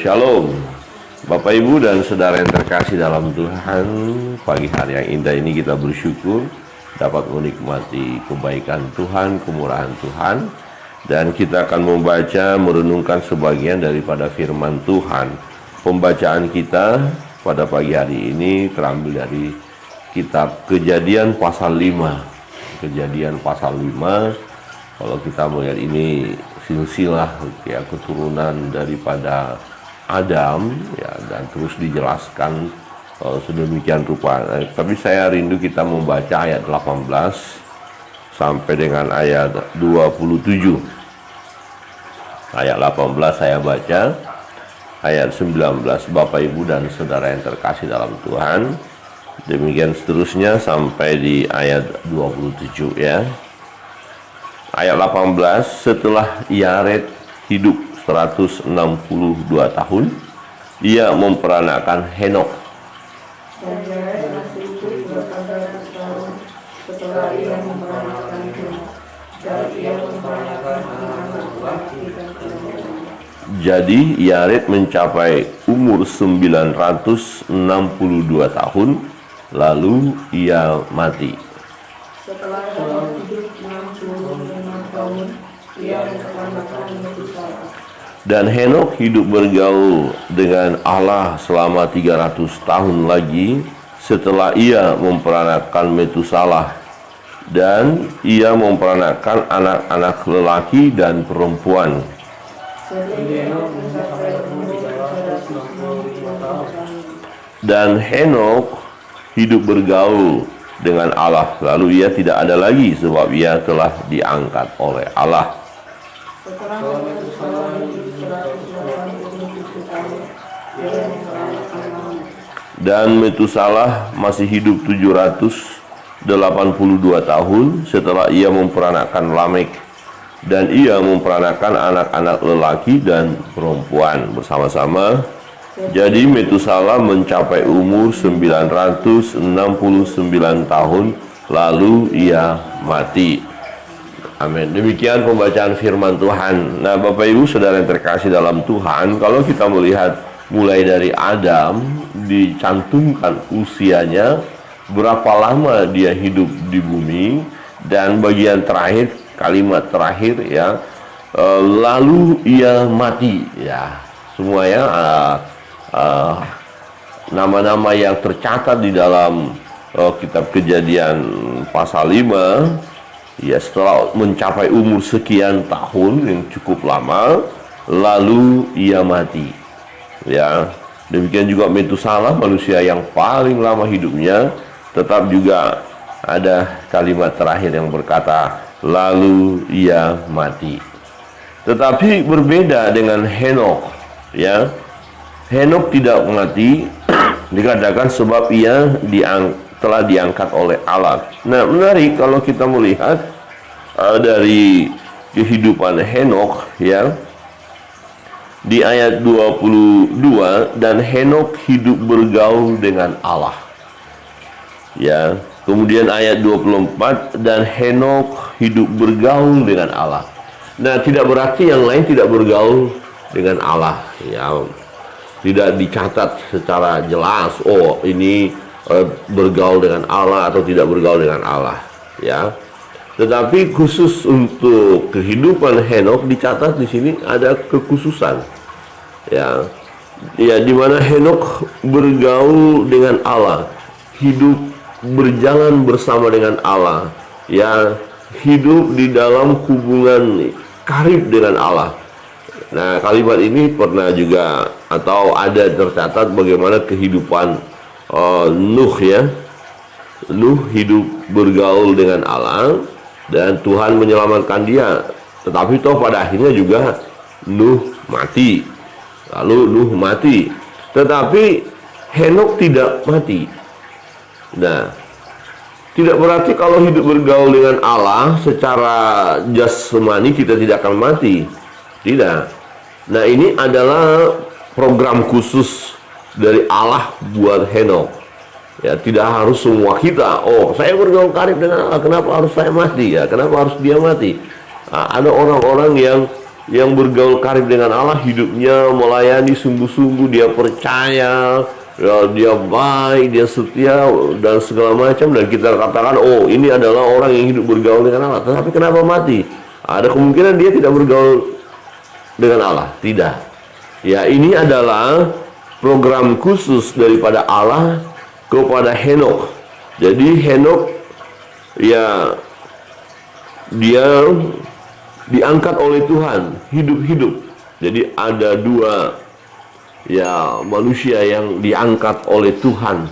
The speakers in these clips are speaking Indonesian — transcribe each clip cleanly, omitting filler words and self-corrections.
Shalom, Bapak Ibu dan Saudara yang terkasih dalam Tuhan. Pagi hari yang indah ini kita bersyukur dapat menikmati kebaikan Tuhan, kemurahan Tuhan. Dan kita akan membaca, merenungkan sebagian daripada firman Tuhan. Pembacaan kita pada pagi hari ini terambil dari kitab Kejadian pasal 5. Kejadian pasal 5, kalau kita melihat ini silsilah ya, keturunan daripada Adam ya, dan terus dijelaskan sedemikian rupa. Tapi saya rindu kita membaca ayat 18 sampai dengan ayat 27. Ayat 18 saya baca, ayat 19 Bapak Ibu dan Saudara yang terkasih dalam Tuhan. Demikian seterusnya sampai di ayat 27 ya. Ayat 18, setelah Yared hidup 162 tahun, ia memperanakan Henok. Dan Yared masih hidup 200 tahun setelah ia memperanakan Henok, dan ia memperanakan anak laki dan perempuan. Jadi Yared mencapai umur 962 tahun, lalu ia mati. Setelah Henok hidup 65 tahun, ia memperanakan Metusalah. Dan Henok hidup bergaul dengan Allah selama 300 tahun lagi setelah ia memperanakan Metusalah. Dan ia memperanakan anak-anak lelaki dan perempuan. Dan Henok hidup bergaul dengan Allah, lalu ia tidak ada lagi sebab ia telah diangkat oleh Allah. Dan Metusalah masih hidup 782 tahun setelah ia memperanakan Lamek, dan ia memperanakan anak-anak lelaki dan perempuan bersama-sama. Jadi Metusalah mencapai umur 969 tahun, lalu ia mati. Amin. Demikian pembacaan firman Tuhan. Nah, Bapak Ibu Saudara yang terkasih dalam Tuhan, kalau kita melihat mulai dari Adam, dicantumkan usianya, berapa lama dia hidup di bumi, dan bagian terakhir, kalimat terakhir ya, lalu ia mati ya. Semuanya nama-nama yang tercatat di dalam kitab Kejadian pasal 5 ya, setelah mencapai umur sekian tahun yang cukup lama, lalu ia mati ya. Demikian juga Metusalah, manusia yang paling lama hidupnya, tetap juga ada kalimat terakhir yang berkata lalu ia mati. Tetapi berbeda dengan Henok ya. Henok tidak mati dikatakan sebab ia telah diangkat oleh Allah. Nah, menarik kalau kita melihat dari kehidupan Henok ya, di ayat 22, dan Henok hidup bergaul dengan Allah ya. Kemudian ayat 24, dan Henok hidup bergaul dengan Allah. Nah, tidak berarti yang lain tidak bergaul dengan Allah ya. Tidak dicatat secara jelas, oh ini bergaul dengan Allah atau tidak bergaul dengan Allah ya. Tetapi khusus untuk kehidupan Henok dicatat di sini ada kekhususan ya. Ya, di mana Henok bergaul dengan Allah, hidup berjalan bersama dengan Allah ya, hidup di dalam hubungan karib dengan Allah. Nah, kalimat ini pernah juga atau ada tercatat bagaimana kehidupan Nuh ya. Nuh hidup bergaul dengan Allah dan Tuhan menyelamatkan dia. Tetapi toh pada akhirnya juga Nuh mati. Lalu Nuh mati. Tetapi Henok tidak mati. Nah, tidak berarti kalau hidup bergaul dengan Allah secara jasmani kita tidak akan mati. Tidak. Nah, ini adalah program khusus dari Allah buat Henok. Ya, tidak harus semua kita, oh saya bergaul karib dengan Allah, kenapa harus saya mati ya? Kenapa harus dia mati? Nah, ada orang-orang yang yang bergaul karib dengan Allah, hidupnya melayani sungguh-sungguh, dia percaya, ya, dia baik, dia setia, dan segala macam. Dan kita katakan, oh ini adalah orang yang hidup bergaul dengan Allah. Tetapi kenapa mati? Ada kemungkinan dia tidak bergaul dengan Allah. Tidak. Ya, ini adalah program khusus daripada Allah kepada Henokh. Jadi Henokh, ya, dia diangkat oleh Tuhan, hidup-hidup. Jadi ada dua, ya, manusia yang diangkat oleh Tuhan,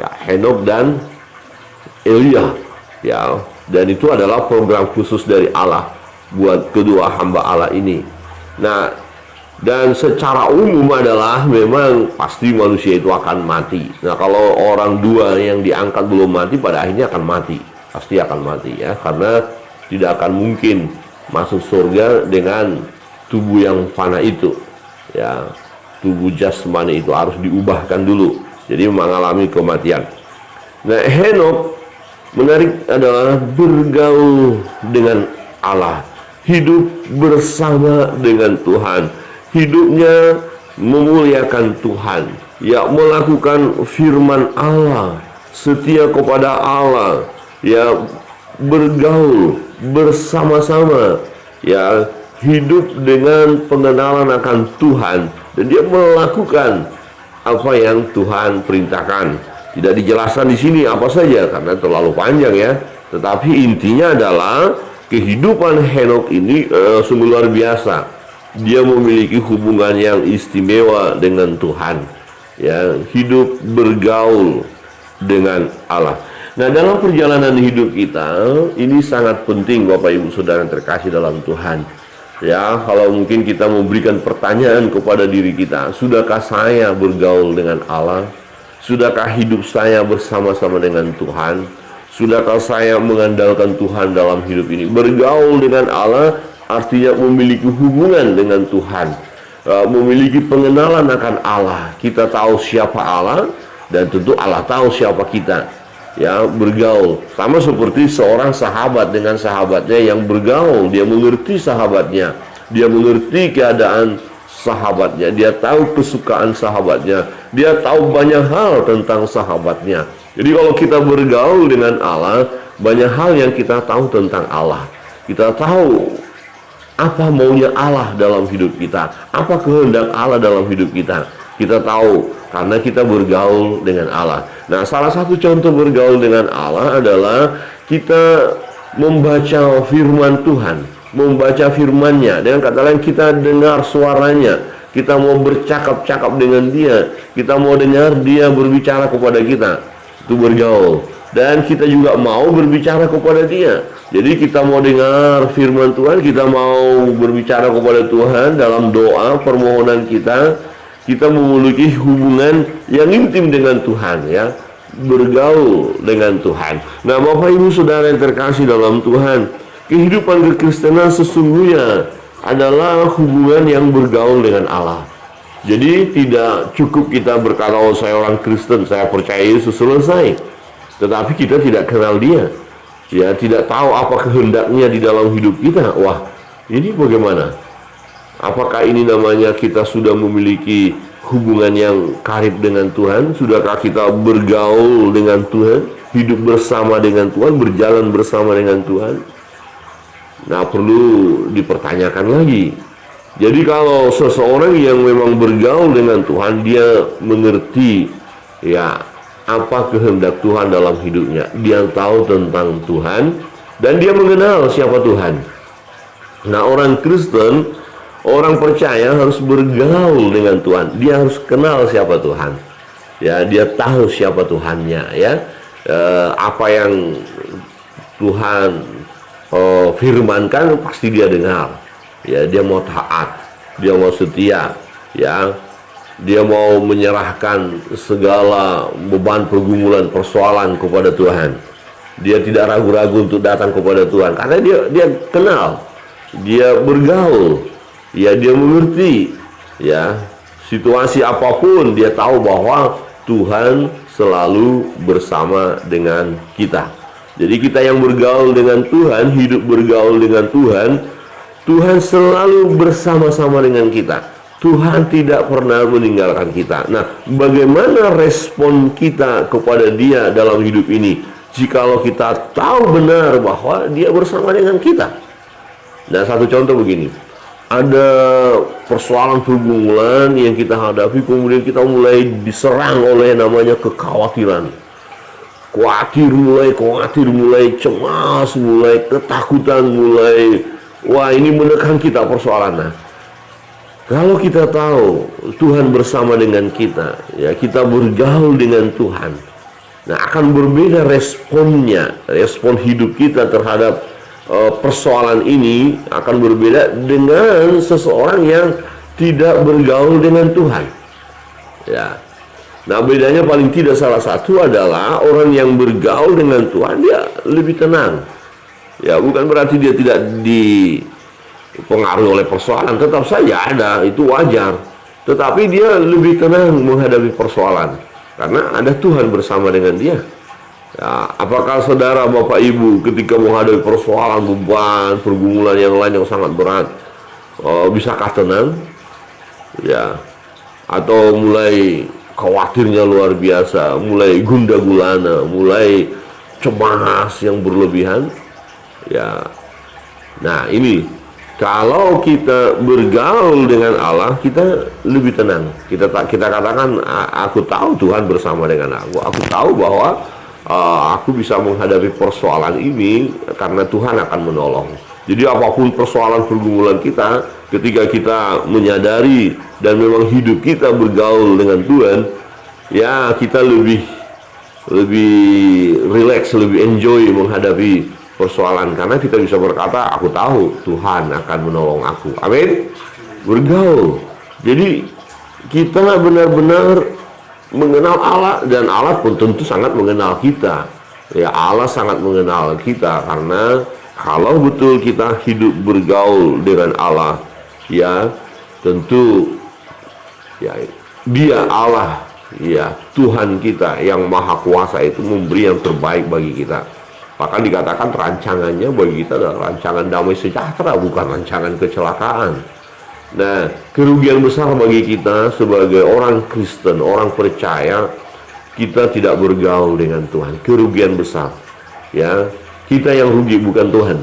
ya, Henokh dan Elia, ya. Dan itu adalah program khusus dari Allah buat kedua hamba Allah ini. Nah, dan secara umum adalah memang pasti manusia itu akan mati. Nah, kalau orang dua yang diangkat belum mati, pada akhirnya akan mati, pasti akan mati, ya, karena tidak akan mungkin masuk surga dengan tubuh yang fana itu, ya. Tubuh jasmani itu harus diubahkan dulu, jadi mengalami kematian. Nah, Henokh menarik adalah bergaul dengan Allah, hidup bersama dengan Tuhan, hidupnya memuliakan Tuhan, ya, melakukan firman Allah, setia kepada Allah, ya, bergaul bersama-sama, ya, hidup dengan pengenalan akan Tuhan, dan dia melakukan apa yang Tuhan perintahkan. Tidak dijelaskan di sini apa saja karena terlalu panjang, ya. Tetapi intinya adalah kehidupan Henokh ini sungguh luar biasa. Dia memiliki hubungan yang istimewa dengan Tuhan, ya, hidup bergaul dengan Allah. Nah, dalam perjalanan hidup kita ini sangat penting, Bapak Ibu Saudara yang terkasih dalam Tuhan. Ya, kalau mungkin kita memberikan pertanyaan kepada diri kita, sudahkah saya bergaul dengan Allah? Sudahkah hidup saya bersama-sama dengan Tuhan? Sudahkah saya mengandalkan Tuhan dalam hidup ini? Bergaul dengan Allah artinya memiliki hubungan dengan Tuhan, memiliki pengenalan akan Allah. Kita tahu siapa Allah, dan tentu Allah tahu siapa kita. Ya, bergaul sama seperti seorang sahabat dengan sahabatnya yang bergaul. Dia mengerti sahabatnya, dia mengerti keadaan sahabatnya, dia tahu kesukaan sahabatnya, dia tahu banyak hal tentang sahabatnya. Jadi kalau kita bergaul dengan Allah, banyak hal yang kita tahu tentang Allah. Kita tahu apa maunya Allah dalam hidup kita, apa kehendak Allah dalam hidup kita. Kita tahu karena kita bergaul dengan Allah. Nah, salah satu contoh bergaul dengan Allah adalah kita membaca firman Tuhan, membaca firman-Nya. Dengan kata lain, kita dengar suaranya, kita mau bercakap-cakap dengan Dia, kita mau dengar Dia berbicara kepada kita. Itu bergaul. Dan kita juga mau berbicara kepada Dia. Jadi kita mau dengar firman Tuhan, kita mau berbicara kepada Tuhan dalam doa, permohonan kita memiliki hubungan yang intim dengan Tuhan, ya, bergaul dengan Tuhan. Nah, Bapak Ibu Saudara yang terkasih dalam Tuhan, kehidupan kekristenan sesungguhnya adalah hubungan yang bergaul dengan Allah. Jadi tidak cukup kita berkata, oh saya orang Kristen, saya percaya Yesus, selesai. Tetapi kita tidak kenal Dia, ya, tidak tahu apa kehendaknya di dalam hidup kita. Wah, ini bagaimana? Apakah ini namanya kita sudah memiliki hubungan yang karib dengan Tuhan? Sudahkah kita bergaul dengan Tuhan, hidup bersama dengan Tuhan, berjalan bersama dengan Tuhan? Nah, perlu dipertanyakan lagi. Jadi kalau seseorang yang memang bergaul dengan Tuhan, dia mengerti, ya, apa kehendak Tuhan dalam hidupnya. Dia tahu tentang Tuhan dan dia mengenal siapa Tuhan. Nah, orang Kristen, orang percaya harus bergaul dengan Tuhan. Dia harus kenal siapa Tuhan. Ya, dia tahu siapa Tuhannya, ya. Apa yang Tuhan firmankan pasti dia dengar. Ya, dia mau taat, dia mau setia, ya. Dia mau menyerahkan segala beban pergumulan persoalan kepada Tuhan. Dia tidak ragu-ragu untuk datang kepada Tuhan karena dia kenal, dia bergaul. Ya, dia mengerti, ya, situasi apapun dia tahu bahwa Tuhan selalu bersama dengan kita. Jadi kita yang bergaul dengan Tuhan, hidup bergaul dengan Tuhan, Tuhan selalu bersama-sama dengan kita. Tuhan tidak pernah meninggalkan kita. Nah, bagaimana respon kita kepada Dia dalam hidup ini? Jikalau kita tahu benar bahwa Dia bersama dengan kita. Nah, satu contoh begini. Ada persoalan pergumulan yang kita hadapi, kemudian kita mulai diserang oleh namanya kekhawatiran. Khawatir, mulai cemas, mulai ketakutan, wah, ini menekan kita persoalannya. Kalau kita tahu Tuhan bersama dengan kita, ya, kita bergaul dengan Tuhan, nah, akan berbeda responnya, respon hidup kita terhadap persoalan ini akan berbeda dengan seseorang yang tidak bergaul dengan Tuhan. Ya. Nah, bedanya paling tidak salah satu adalah orang yang bergaul dengan Tuhan dia lebih tenang. Ya, bukan berarti dia tidak dipengaruhi oleh persoalan, tetap saja ada, itu wajar. Tetapi dia lebih tenang menghadapi persoalan karena ada Tuhan bersama dengan dia. Ya, apakah saudara, Bapak, Ibu ketika menghadapi persoalan, beban, pergumulan yang lain yang sangat berat, bisakah tenang? Ya, atau mulai khawatirnya luar biasa, mulai gundah gulana, mulai cemas yang berlebihan? Ya, nah ini kalau kita bergaul dengan Allah, kita lebih tenang. Kita katakan, aku tahu Tuhan bersama dengan aku. Aku tahu bahwa aku bisa menghadapi persoalan ini karena Tuhan akan menolong. Jadi apapun persoalan pergumulan kita, ketika kita menyadari dan memang hidup kita bergaul dengan Tuhan, ya kita lebih relax, lebih enjoy menghadapi persoalan karena kita bisa berkata, aku tahu Tuhan akan menolong aku. Amin. Bergaul. Jadi kita benar-benar mengenal Allah, dan Allah pun tentu sangat mengenal kita. Ya, Allah sangat mengenal kita karena kalau betul kita hidup bergaul dengan Allah, ya tentu ya Dia Allah, ya Tuhan kita yang maha kuasa itu memberi yang terbaik bagi kita. Bahkan dikatakan rancangannya bagi kita adalah rancangan damai sejahtera, bukan rancangan kecelakaan. Nah, kerugian besar bagi kita sebagai orang Kristen, orang percaya, kita tidak bergaul dengan Tuhan. Kerugian besar. Ya, kita yang rugi bukan Tuhan.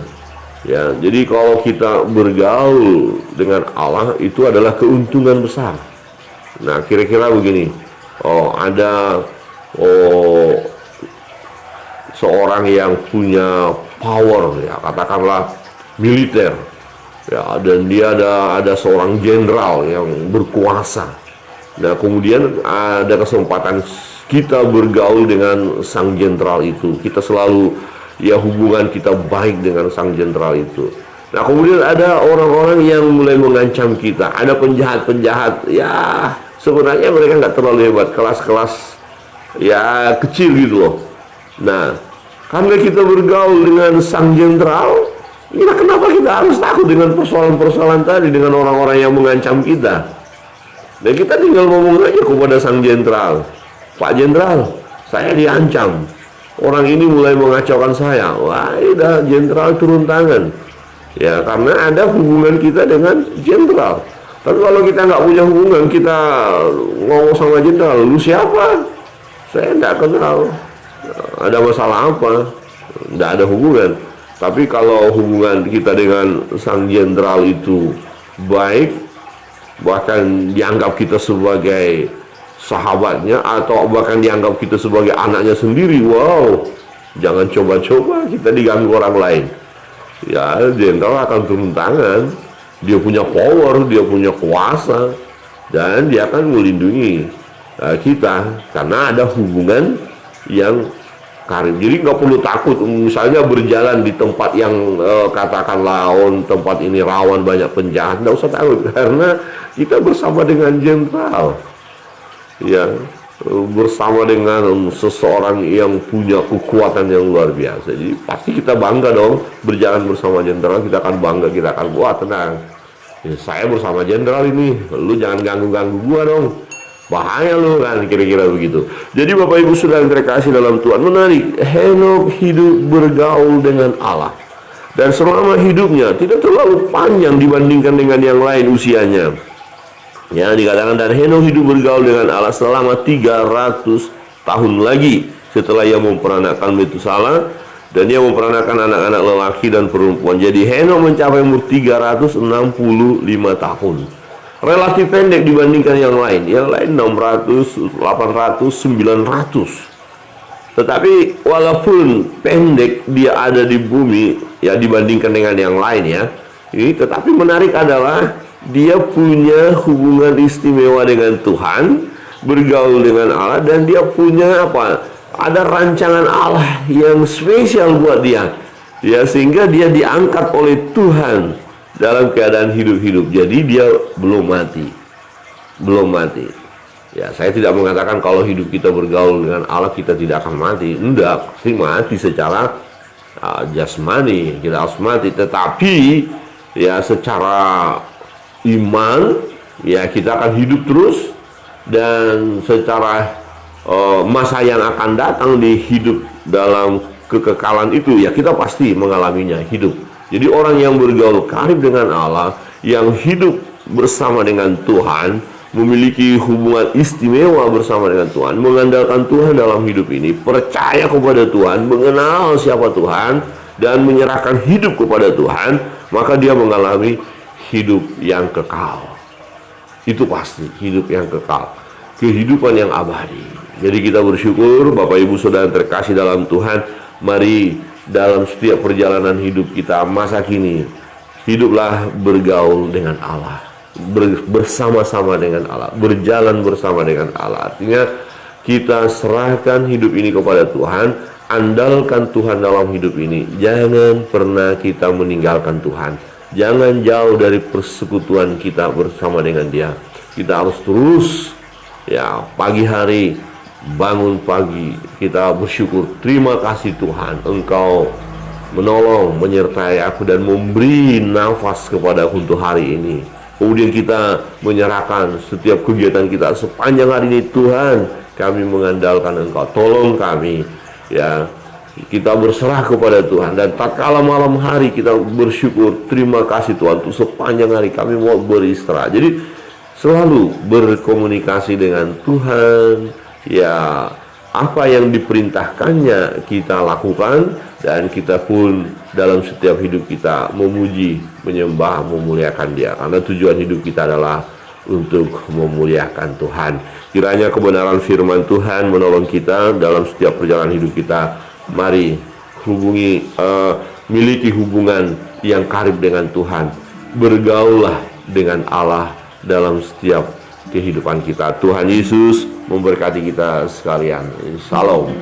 Ya, jadi kalau kita bergaul dengan Allah itu adalah keuntungan besar. Nah, kira-kira begini. Ada seorang yang punya power, ya katakanlah militer. Ya, dan dia ada seorang jenderal yang berkuasa. Nah, kemudian ada kesempatan kita bergaul dengan sang jenderal itu. Kita selalu, ya hubungan kita baik dengan sang jenderal itu. Nah, kemudian ada orang-orang yang mulai mengancam kita. Ada penjahat-penjahat, ya sebenarnya mereka nggak terlalu hebat, kelas-kelas ya kecil gitu loh. Nah, karena kita bergaul dengan sang jenderal, kenapa kita harus takut dengan persoalan-persoalan tadi, dengan orang-orang yang mengancam kita? Dan kita tinggal ngomong aja kepada sang jenderal, Pak Jenderal, saya diancam. Orang ini mulai mengacaukan saya. Wah, udah jenderal turun tangan. Ya, karena ada hubungan kita dengan jenderal. Tapi kalau kita nggak punya hubungan, kita ngomong sama jenderal, lu siapa? Saya nggak kenal. Ada masalah apa? Nggak ada hubungan. Tapi kalau hubungan kita dengan sang jenderal itu baik, bahkan dianggap kita sebagai sahabatnya, atau bahkan dianggap kita sebagai anaknya sendiri, wow, jangan coba-coba kita diganggu orang lain. Ya, jenderal akan turun tangan. Dia punya power, dia punya kuasa, dan dia akan melindungi kita karena ada hubungan yang karib. Jadi nggak perlu takut misalnya berjalan di tempat yang katakanlah tempat ini rawan banyak penjahat, nggak usah takut karena kita bersama dengan jenderal, ya bersama dengan seseorang yang punya kekuatan yang luar biasa. Jadi pasti kita bangga dong berjalan bersama jenderal. Kita akan bangga, kita akan buat tenang, ya, saya bersama jenderal ini, lu jangan ganggu-ganggu gua dong, bahaya lu kan, kira-kira begitu. Jadi Bapak Ibu Saudara yang terkasih dalam Tuhan, menarik, Henokh hidup bergaul dengan Allah. dan selama hidupnya tidak terlalu panjang dibandingkan dengan yang lain usianya. Ya, dikatakan dan Henokh hidup bergaul dengan Allah selama 300 tahun lagi setelah ia memperanakan Metusalah, dan dia memperanakan anak-anak lelaki dan perempuan. Jadi Henokh mencapai umur 365 tahun. Relatif pendek dibandingkan yang lain. Yang lain 600, 800, 900. Tetapi walaupun pendek dia ada di bumi ya dibandingkan dengan yang lain ya. Tetapi menarik adalah dia punya hubungan istimewa dengan Tuhan, bergaul dengan Allah, dan dia punya apa? Ada rancangan Allah yang spesial buat dia. Ya, sehingga dia diangkat oleh Tuhan dalam keadaan hidup-hidup. Jadi dia belum mati. Belum mati. Ya, saya tidak mengatakan kalau hidup kita bergaul dengan Allah kita tidak akan mati. Enggak, pasti mati secara jasmani, kita harus mati. Tetapi ya secara iman ya kita akan hidup terus, dan secara masa yang akan datang di hidup dalam kekekalan itu ya kita pasti mengalaminya hidup. Jadi orang yang bergaul karib dengan Allah, yang hidup bersama dengan Tuhan, memiliki hubungan istimewa bersama dengan Tuhan, mengandalkan Tuhan dalam hidup ini, percaya kepada Tuhan, mengenal siapa Tuhan, dan menyerahkan hidup kepada Tuhan, maka dia mengalami hidup yang kekal. Itu pasti hidup yang kekal, kehidupan yang abadi. Jadi kita bersyukur Bapak Ibu Saudara terkasih dalam Tuhan, mari dalam setiap perjalanan hidup kita masa kini, hiduplah bergaul dengan Allah, bersama-sama dengan Allah, berjalan bersama dengan Allah. Artinya kita serahkan hidup ini kepada Tuhan, andalkan Tuhan dalam hidup ini. Jangan pernah kita meninggalkan Tuhan, jangan jauh dari persekutuan kita bersama dengan Dia. Kita harus terus ya pagi hari bangun pagi kita bersyukur, terima kasih Tuhan Engkau menolong, menyertai aku dan memberi nafas kepada aku untuk hari ini. Kemudian kita menyerahkan setiap kegiatan kita sepanjang hari ini. Tuhan, kami mengandalkan Engkau, tolong kami ya. Kita berserah kepada Tuhan, dan tatkala malam hari kita bersyukur, terima kasih Tuhan untuk sepanjang hari kami mau beristirahat. Jadi selalu berkomunikasi dengan Tuhan ya, apa yang diperintahkannya kita lakukan, dan kita pun dalam setiap hidup kita memuji, menyembah, memuliakan Dia, karena tujuan hidup kita adalah untuk memuliakan Tuhan. Kiranya kebenaran firman Tuhan menolong kita dalam setiap perjalanan hidup kita. Mari miliki hubungan yang karib dengan Tuhan, bergaullah dengan Allah dalam setiap kehidupan kita. Tuhan Yesus memberkati kita sekalian. Shalom.